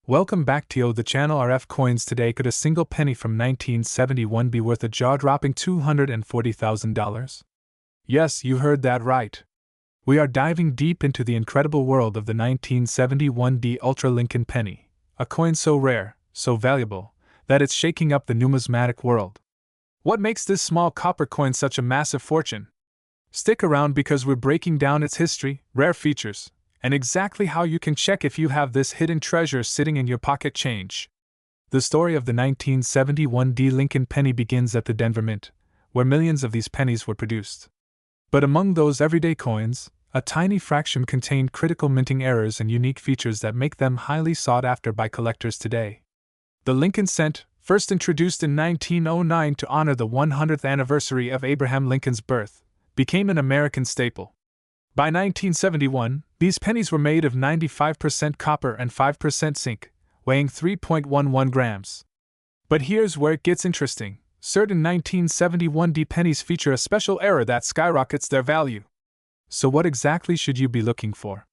Welcome back to the channel. RFCoins. Today, could a single penny from 1971 be worth a jaw-dropping $240,000? Yes, you heard that right. We are diving deep into the incredible world of the 1971 Ultra Lincoln penny, a coin so rare, so valuable, that it's shaking up the numismatic world. What makes this small copper coin such a massive fortune? Stick around because we're breaking down its history, rare features, and exactly how you can check if you have this hidden treasure sitting in your pocket change. The story of the 1971 Lincoln penny begins at the Denver Mint, where millions of these pennies were produced. But among those everyday coins, a tiny fraction contained critical minting errors and unique features that make them highly sought after by collectors today. The Lincoln cent, first introduced in 1909 to honor the 100th anniversary of Abraham Lincoln's birth, became an American staple. By 1971, these pennies were made of 95% copper and 5% zinc, weighing 3.11 grams. But here's where it gets interesting. Certain 1971 pennies feature a special error that skyrockets their value. So what exactly should you be looking for?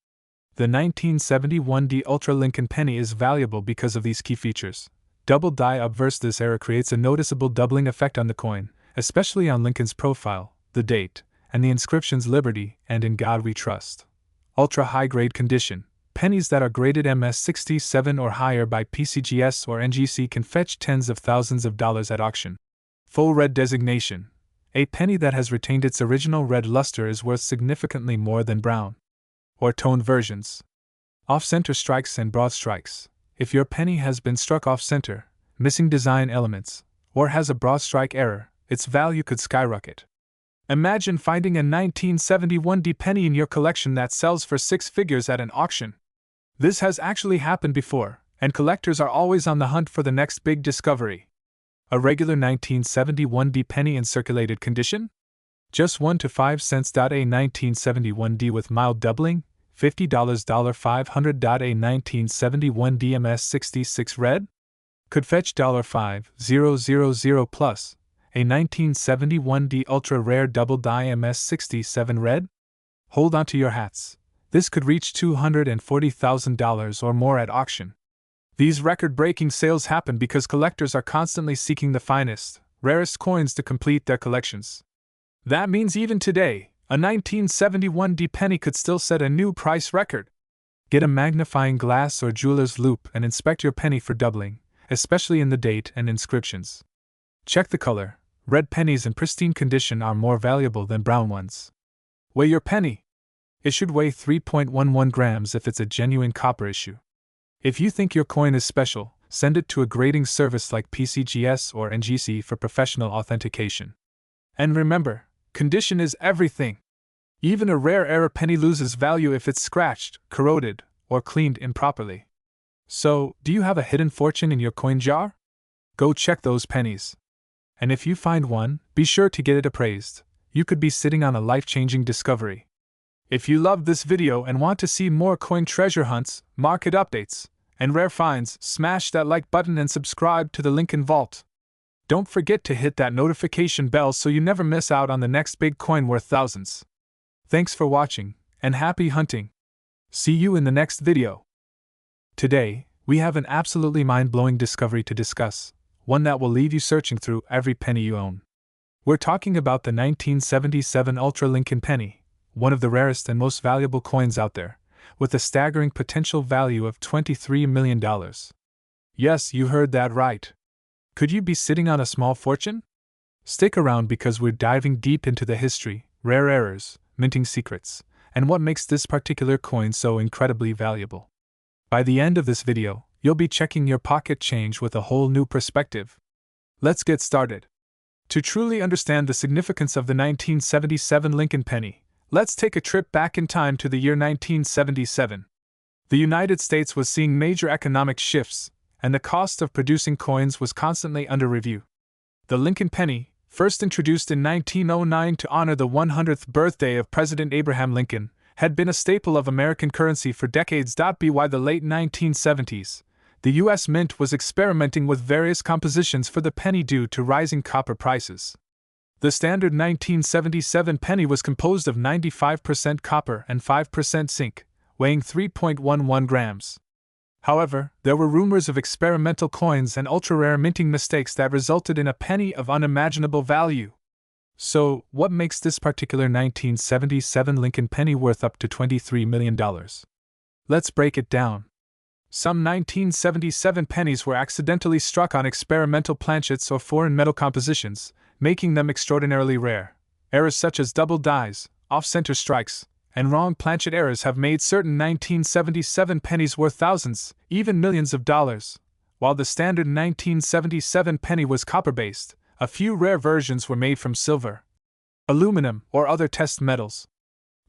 The 1971 Ultra Lincoln penny is valuable because of these key features. Double die obverse. This error creates a noticeable doubling effect on the coin, especially on Lincoln's profile, the date, and the inscriptions "Liberty" and "In God We Trust." Ultra high-grade condition. Pennies that are graded MS-67 or higher by PCGS or NGC can fetch tens of thousands of dollars at auction. Full red designation. A penny that has retained its original red luster is worth significantly more than brown or toned versions. Off-center strikes and broad strikes. If your penny has been struck off-center, missing design elements, or has a broad strike error, its value could skyrocket. Imagine finding a 1971 penny in your collection that sells for six figures at an auction. This has actually happened before, and collectors are always on the hunt for the next big discovery. A regular 1971 penny in circulated condition? Just 1 to 5 cents. A 1971 with mild doubling, $50 500. A 1971 MS66 red? Could fetch $5,000 plus. A 1971 Ultra Rare Double Die MS67 red? Hold on to your hats. This could reach $240,000 or more at auction. These record-breaking sales happen because collectors are constantly seeking the finest, rarest coins to complete their collections. That means even today, a 1971 penny could still set a new price record. Get a magnifying glass or jeweler's loupe and inspect your penny for doubling, especially in the date and inscriptions. Check the color. Red pennies in pristine condition are more valuable than brown ones. Weigh your penny. It should weigh 3.11 grams if it's a genuine copper issue. If you think your coin is special, send it to a grading service like PCGS or NGC for professional authentication. And remember, condition is everything. Even a rare error penny loses value if it's scratched, corroded, or cleaned improperly. So, do you have a hidden fortune in your coin jar? Go check those pennies. And if you find one, be sure to get it appraised. You could be sitting on a life-changing discovery. If you loved this video and want to see more coin treasure hunts, market updates, and rare finds, smash that like button and subscribe to the Lincoln Vault. Don't forget to hit that notification bell so you never miss out on the next big coin worth thousands. Thanks for watching, and happy hunting. See you in the next video. Today, we have an absolutely mind-blowing discovery to discuss. One that will leave you searching through every penny you own. We're talking about the 1977 Ultra Lincoln penny, one of the rarest and most valuable coins out there, with a staggering potential value of $23 million. Yes, you heard that right. Could you be sitting on a small fortune? Stick around because we're diving deep into the history, rare errors, minting secrets, and what makes this particular coin so incredibly valuable. By the end of this video, you'll be checking your pocket change with a whole new perspective. Let's get started. To truly understand the significance of the 1977 Lincoln penny, let's take a trip back in time to the year 1977. The United States was seeing major economic shifts, and the cost of producing coins was constantly under review. The Lincoln penny, first introduced in 1909 to honor the 100th birthday of President Abraham Lincoln, had been a staple of American currency for decades. By the late 1970s, the U.S. Mint was experimenting with various compositions for the penny due to rising copper prices. The standard 1977 penny was composed of 95% copper and 5% zinc, weighing 3.11 grams. However, there were rumors of experimental coins and ultra-rare minting mistakes that resulted in a penny of unimaginable value. So, what makes this particular 1977 Lincoln penny worth up to $23 million? Let's break it down. Some 1977 pennies were accidentally struck on experimental planchets or foreign metal compositions, making them extraordinarily rare. Errors such as double dies, off-center strikes, and wrong planchet errors have made certain 1977 pennies worth thousands, even millions of dollars. While the standard 1977 penny was copper-based, a few rare versions were made from silver, aluminum, or other test metals.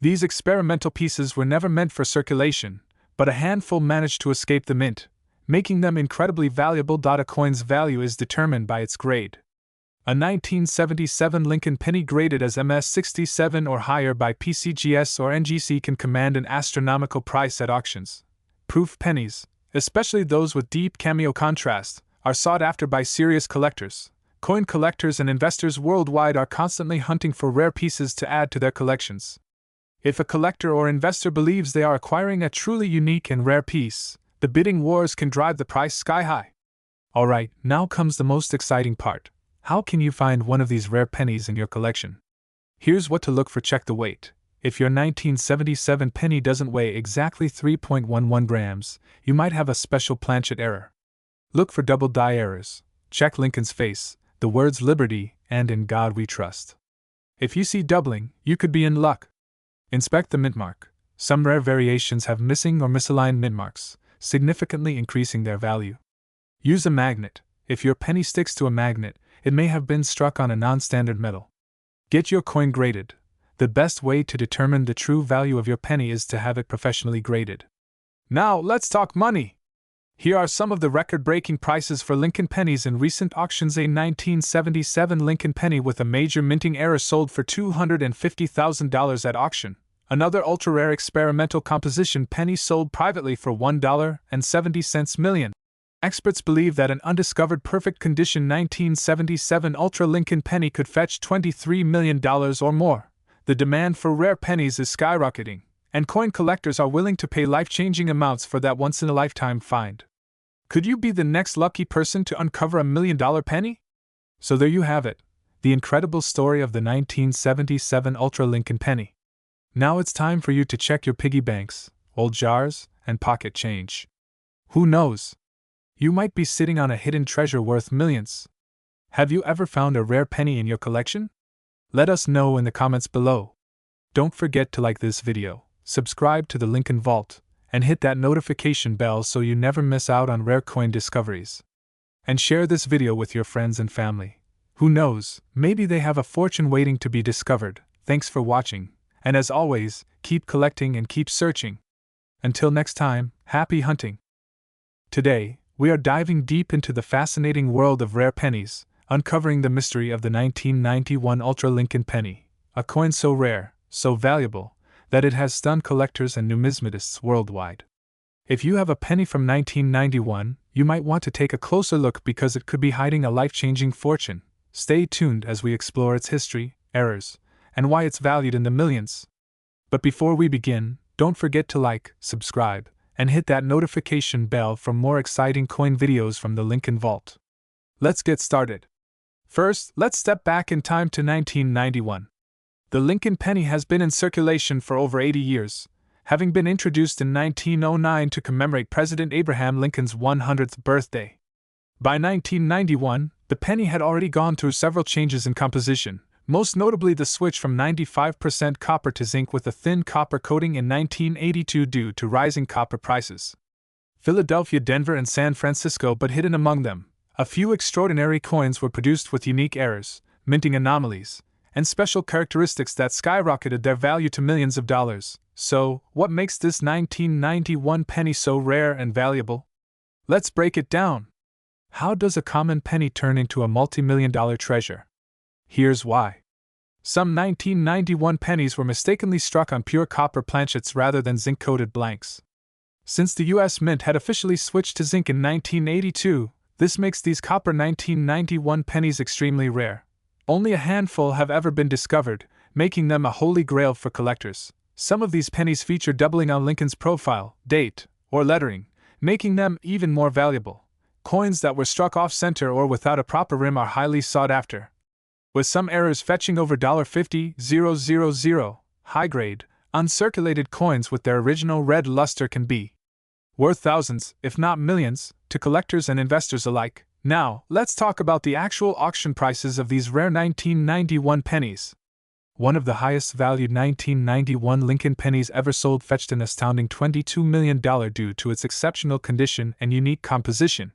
These experimental pieces were never meant for circulation, but a handful managed to escape the mint, making them incredibly valuable. A coin's value is determined by its grade. A 1977 Lincoln penny graded as MS-67 or higher by PCGS or NGC can command an astronomical price at auctions. Proof pennies, especially those with deep cameo contrast, are sought after by serious collectors. Coin collectors and investors worldwide are constantly hunting for rare pieces to add to their collections. If a collector or investor believes they are acquiring a truly unique and rare piece, the bidding wars can drive the price sky high. Alright, now comes the most exciting part. How can you find one of these rare pennies in your collection? Here's what to look for. Check the weight. If your 1977 penny doesn't weigh exactly 3.11 grams, you might have a special planchet error. Look for double die errors. Check Lincoln's face, the words Liberty and In God We Trust. If you see doubling, you could be in luck. Inspect the mint mark. Some rare variations have missing or misaligned mint marks, significantly increasing their value. Use a magnet. If your penny sticks to a magnet, it may have been struck on a non-standard metal. Get your coin graded. The best way to determine the true value of your penny is to have it professionally graded. Now, let's talk money. Here are some of the record-breaking prices for Lincoln pennies in recent auctions. A 1977 Lincoln penny with a major minting error sold for $250,000 at auction. Another ultra-rare experimental composition penny sold privately for $1.70 million. Experts believe that an undiscovered perfect condition 1977 Ultra Lincoln penny could fetch $23 million or more. The demand for rare pennies is skyrocketing, and coin collectors are willing to pay life-changing amounts for that once-in-a-lifetime find. Could you be the next lucky person to uncover a $1 million penny? So there you have it, the incredible story of the 1977 Ultra Lincoln penny. Now it's time for you to check your piggy banks, old jars, and pocket change. Who knows? You might be sitting on a hidden treasure worth millions. Have you ever found a rare penny in your collection? Let us know in the comments below. Don't forget to like this video, subscribe to the Lincoln Vault, and hit that notification bell so you never miss out on rare coin discoveries. And share this video with your friends and family. Who knows, maybe they have a fortune waiting to be discovered. Thanks for watching, and as always, keep collecting and keep searching. Until next time, happy hunting! Today, we are diving deep into the fascinating world of rare pennies, uncovering the mystery of the 1991 Ultra Lincoln penny, a coin so rare, so valuable, that it has stunned collectors and numismatists worldwide. If you have a penny from 1991, you might want to take a closer look because it could be hiding a life-changing fortune. Stay tuned as we explore its history, errors, and why it's valued in the millions. But before we begin, don't forget to like, subscribe, and hit that notification bell for more exciting coin videos from the Lincoln Vault. Let's get started. First, let's step back in time to 1991. The Lincoln penny has been in circulation for over 80 years, having been introduced in 1909 to commemorate President Abraham Lincoln's 100th birthday. By 1991, the penny had already gone through several changes in composition, most notably the switch from 95% copper to zinc with a thin copper coating in 1982 due to rising copper prices. Philadelphia, Denver, and San Francisco, but hidden among them, a few extraordinary coins were produced with unique errors, minting anomalies, and special characteristics that skyrocketed their value to millions of dollars. So, what makes this 1991 penny so rare and valuable? Let's break it down. How does a common penny turn into a multi-million-dollar treasure? Here's why. Some 1991 pennies were mistakenly struck on pure copper planchets rather than zinc-coated blanks. Since the U.S. Mint had officially switched to zinc in 1982, this makes these copper 1991 pennies extremely rare. Only a handful have ever been discovered, making them a holy grail for collectors. Some of these pennies feature doubling on Lincoln's profile, date, or lettering, making them even more valuable. Coins that were struck off-center or without a proper rim are highly sought after, with some errors fetching over $50,000. High-grade, uncirculated coins with their original red luster can be worth thousands, if not millions, to collectors and investors alike. Now, let's talk about the actual auction prices of these rare 1991 pennies. One of the highest valued 1991 Lincoln pennies ever sold fetched an astounding $22 million due to its exceptional condition and unique composition.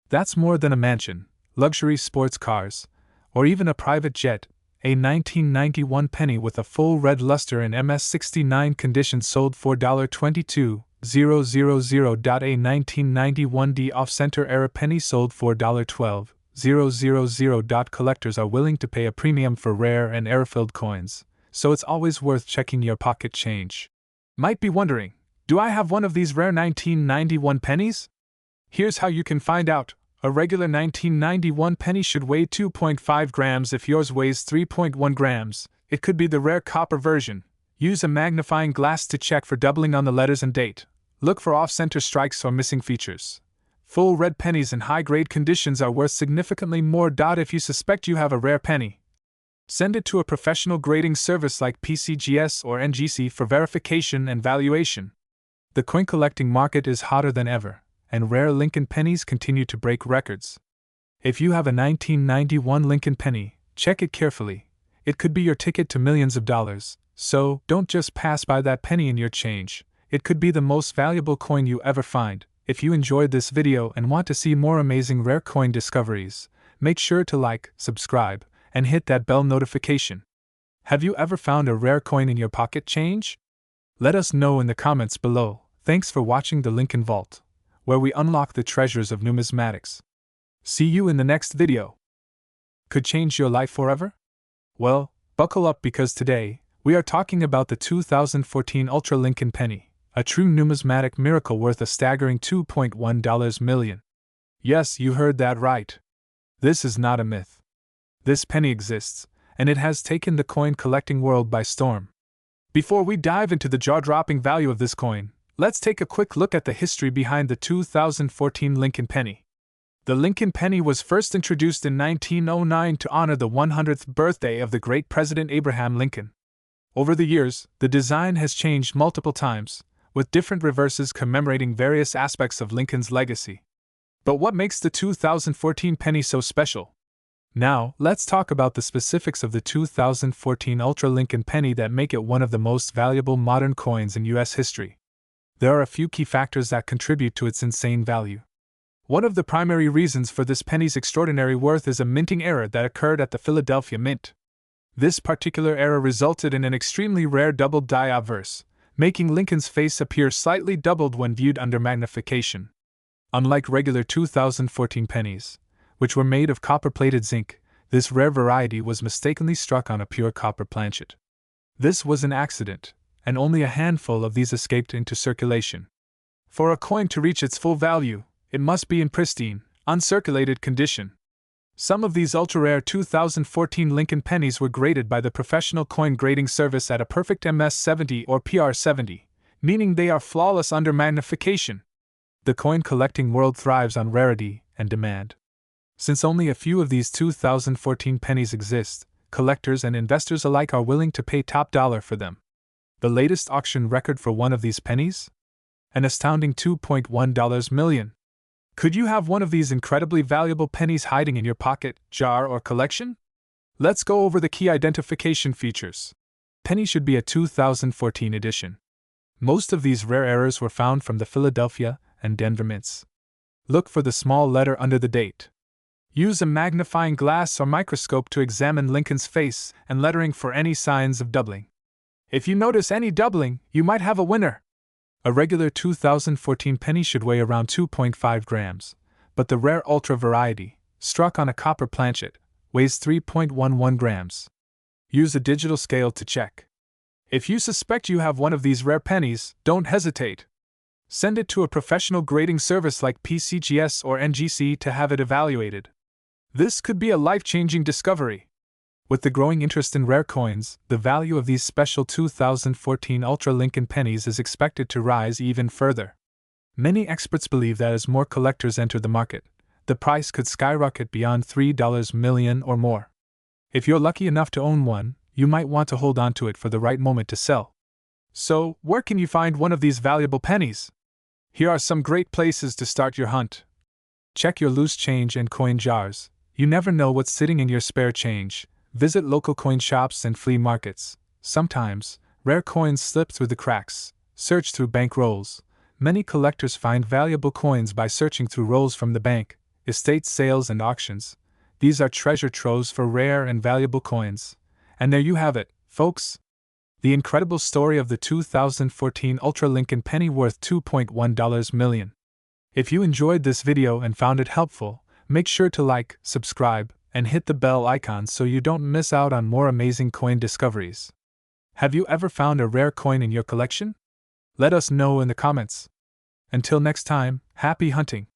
That's more than a mansion, luxury sports cars, or even a private jet. A 1991 penny with a full red luster in MS69 condition sold for $22,000. A 1991 off-center era penny sold for $12,000. Collectors are willing to pay a premium for rare and error-filled coins, so it's always worth checking your pocket change. Might be wondering, do I have one of these rare 1991 pennies? Here's how you can find out. A regular 1991 penny should weigh 2.5 grams. If yours weighs 3.1 grams, it could be the rare copper version. Use a magnifying glass to check for doubling on the letters and date. Look for off-center strikes or missing features. Full red pennies in high-grade conditions are worth significantly more. If you suspect you have a rare penny, send it to a professional grading service like PCGS or NGC for verification and valuation. The coin collecting market is hotter than ever, and rare Lincoln pennies continue to break records. If you have a 1991 Lincoln penny, check it carefully. It could be your ticket to millions of dollars, so don't just pass by that penny in your change. It could be the most valuable coin you ever find. If you enjoyed this video and want to see more amazing rare coin discoveries, make sure to like, subscribe, and hit that bell notification. Have you ever found a rare coin in your pocket change? Let us know in the comments below. Thanks for watching the Lincoln Vault, where we unlock the treasures of numismatics. See you in the next video. Could change your life forever? Well, buckle up because today, we are talking about the 2014 Ultra Lincoln Penny, a true numismatic miracle worth a staggering $2.1 million. Yes, you heard that right. This is not a myth. This penny exists, and it has taken the coin collecting world by storm. Before we dive into the jaw-dropping value of this coin, let's take a quick look at the history behind the 2014 Lincoln Penny. The Lincoln Penny was first introduced in 1909 to honor the 100th birthday of the great President Abraham Lincoln. Over the years, the design has changed multiple times, with different reverses commemorating various aspects of Lincoln's legacy. But what makes the 2014 penny so special? Now, let's talk about the specifics of the 2014 Ultra Lincoln Penny that make it one of the most valuable modern coins in U.S. history. There are a few key factors that contribute to its insane value. One of the primary reasons for this penny's extraordinary worth is a minting error that occurred at the Philadelphia Mint. This particular error resulted in an extremely rare doubled die obverse, making Lincoln's face appear slightly doubled when viewed under magnification. Unlike regular 2014 pennies, which were made of copper-plated zinc, this rare variety was mistakenly struck on a pure copper planchet. This was an accident, and only a handful of these escaped into circulation. For a coin to reach its full value, it must be in pristine, uncirculated condition. Some of these ultra-rare 2014 Lincoln pennies were graded by the Professional Coin Grading Service at a perfect MS70 or PR70, meaning they are flawless under magnification. The coin collecting world thrives on rarity and demand. Since only a few of these 2014 pennies exist, collectors and investors alike are willing to pay top dollar for them. The latest auction record for one of these pennies? An astounding $2.1 million. Could you have one of these incredibly valuable pennies hiding in your pocket, jar, or collection? Let's go over the key identification features. Penny should be a 2014 edition. Most of these rare errors were found from the Philadelphia and Denver mints. Look for the small letter under the date. Use a magnifying glass or microscope to examine Lincoln's face and lettering for any signs of doubling. If you notice any doubling, you might have a winner. A regular 2014 penny should weigh around 2.5 grams, but the rare ultra variety, struck on a copper planchet, weighs 3.11 grams. Use a digital scale to check. If you suspect you have one of these rare pennies, don't hesitate. Send it to a professional grading service like PCGS or NGC to have it evaluated. This could be a life-changing discovery. With the growing interest in rare coins, the value of these special 2014 Ultra Lincoln pennies is expected to rise even further. Many experts believe that as more collectors enter the market, the price could skyrocket beyond $3 million or more. If you're lucky enough to own one, you might want to hold on to it for the right moment to sell. So, where can you find one of these valuable pennies? Here are some great places to start your hunt. Check your loose change and coin jars. You never know what's sitting in your spare change. Visit local coin shops and flea markets. Sometimes, rare coins slip through the cracks. Search through bank rolls. Many collectors find valuable coins by searching through rolls from the bank, estate sales, and auctions. These are treasure troves for rare and valuable coins. And there you have it, folks. The incredible story of the 2014 Ultra Lincoln penny worth $2.1 million. If you enjoyed this video and found it helpful, make sure to like, subscribe, and hit the bell icon so you don't miss out on more amazing coin discoveries. Have you ever found a rare coin in your collection? Let us know in the comments. Until next time, happy hunting!